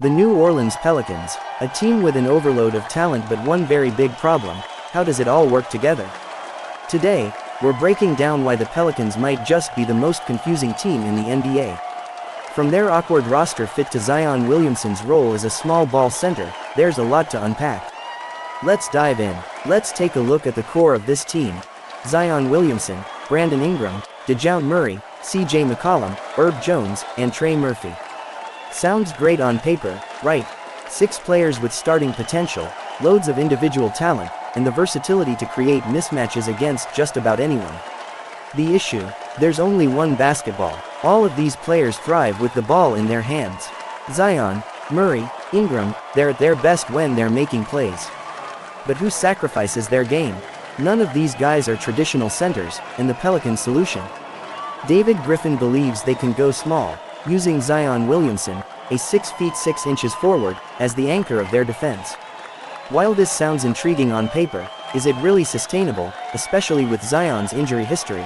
The New Orleans Pelicans, a team with an overload of talent but one very big problem: how does it all work together? Today, we're breaking down why the Pelicans might just be the most confusing team in the NBA. From their awkward roster fit to Zion Williamson's role as a small ball center, there's a lot to unpack. Let's dive in. Let's take a look at the core of this team: Zion Williamson, Brandon Ingram, DeJounte Murray, CJ McCollum, Herb Jones, and Trey Murphy. Sounds great on paper, right? 6 players with starting potential, loads of individual talent, and the versatility to create mismatches against just about anyone. The issue: there's only one basketball. All of these players thrive with the ball in their hands. Zion, Murray, Ingram, they're at their best when they're making plays. But who sacrifices their game? None of these guys are traditional centers, and the Pelicans' solution? David Griffin believes they can go small, using Zion Williamson, a 6 feet 6 inches forward, as the anchor of their defense. While this sounds intriguing on paper, is it really sustainable, especially with Zion's injury history?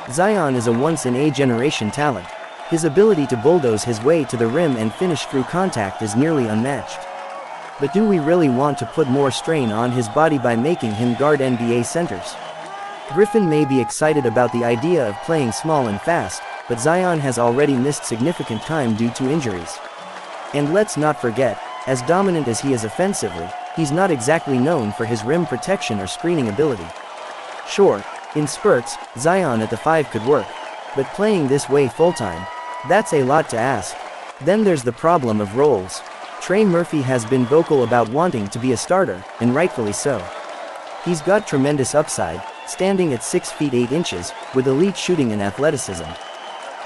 Zion is a once-in-a-generation talent. His ability to bulldoze his way to the rim and finish through contact is nearly unmatched. But do we really want to put more strain on his body by making him guard NBA centers? Griffin may be excited about the idea of playing small and fast, but Zion has already missed significant time due to injuries. And let's not forget, as dominant as he is offensively, he's not exactly known for his rim protection or screening ability. Sure, in spurts, Zion at the 5 could work, but playing this way full-time, that's a lot to ask. Then there's the problem of roles. Trey Murphy has been vocal about wanting to be a starter, and rightfully so. He's got tremendous upside, standing at 6 feet 8 inches, with elite shooting and athleticism.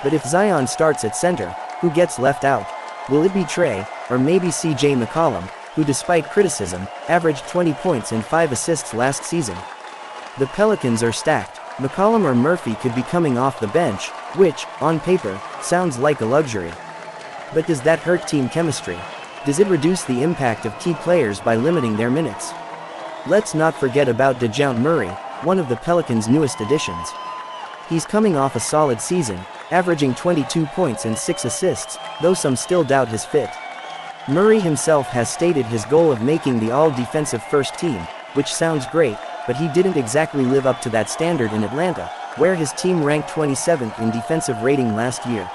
But if Zion starts at center, who gets left out? Will it be Trey, or maybe CJ McCollum, who despite criticism, averaged 20 points and 5 assists last season? The Pelicans are stacked. McCollum or Murphy could be coming off the bench, which, on paper, sounds like a luxury. But does that hurt team chemistry? Does it reduce the impact of key players by limiting their minutes? Let's not forget about DeJounte Murray, one of the Pelicans' newest additions. He's coming off a solid season, averaging 22 points and 6 assists, though some still doubt his fit. Murray himself has stated his goal of making the all-defensive first team, which sounds great, but he didn't exactly live up to that standard in Atlanta, where his team ranked 27th in defensive rating last year.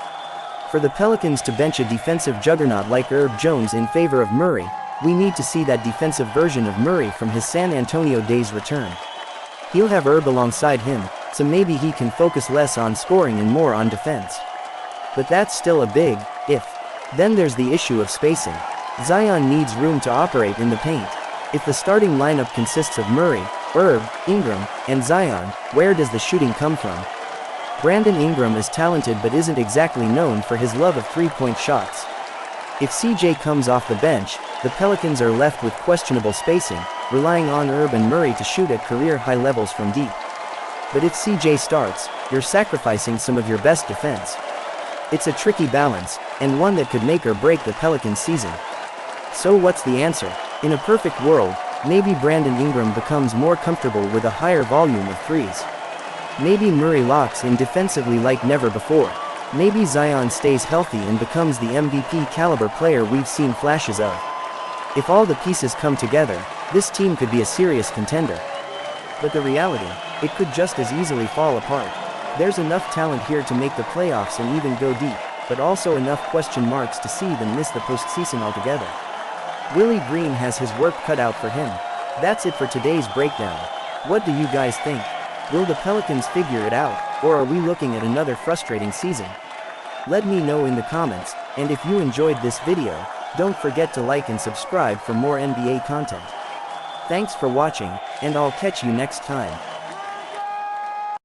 For the Pelicans to bench a defensive juggernaut like Herb Jones in favor of Murray, we need to see that defensive version of Murray from his San Antonio days return. He'll have Herb alongside him, so maybe he can focus less on scoring and more on defense. But that's still a big if. Then there's the issue of spacing. Zion needs room to operate in the paint. If the starting lineup consists of Murray, Herb, Ingram, and Zion, where does the shooting come from? Brandon Ingram is talented but isn't exactly known for his love of three-point shots. If CJ comes off the bench, the Pelicans are left with questionable spacing, relying on Herb and Murray to shoot at career-high levels from deep. But if CJ starts, you're sacrificing some of your best defense. It's a tricky balance, and one that could make or break the Pelicans' season. So what's the answer? In a perfect world, maybe Brandon Ingram becomes more comfortable with a higher volume of threes. Maybe Murray locks in defensively like never before. Maybe Zion stays healthy and becomes the MVP caliber player we've seen flashes of. If all the pieces come together, this team could be a serious contender. But the reality, it could just as easily fall apart. There's enough talent here to make the playoffs and even go deep, but also enough question marks to see them miss the postseason altogether. Willie Green has his work cut out for him. That's it for today's breakdown. What do you guys think? Will the Pelicans figure it out, or are we looking at another frustrating season? Let me know in the comments, and if you enjoyed this video, don't forget to like and subscribe for more NBA content. Thanks for watching, and I'll catch you next time.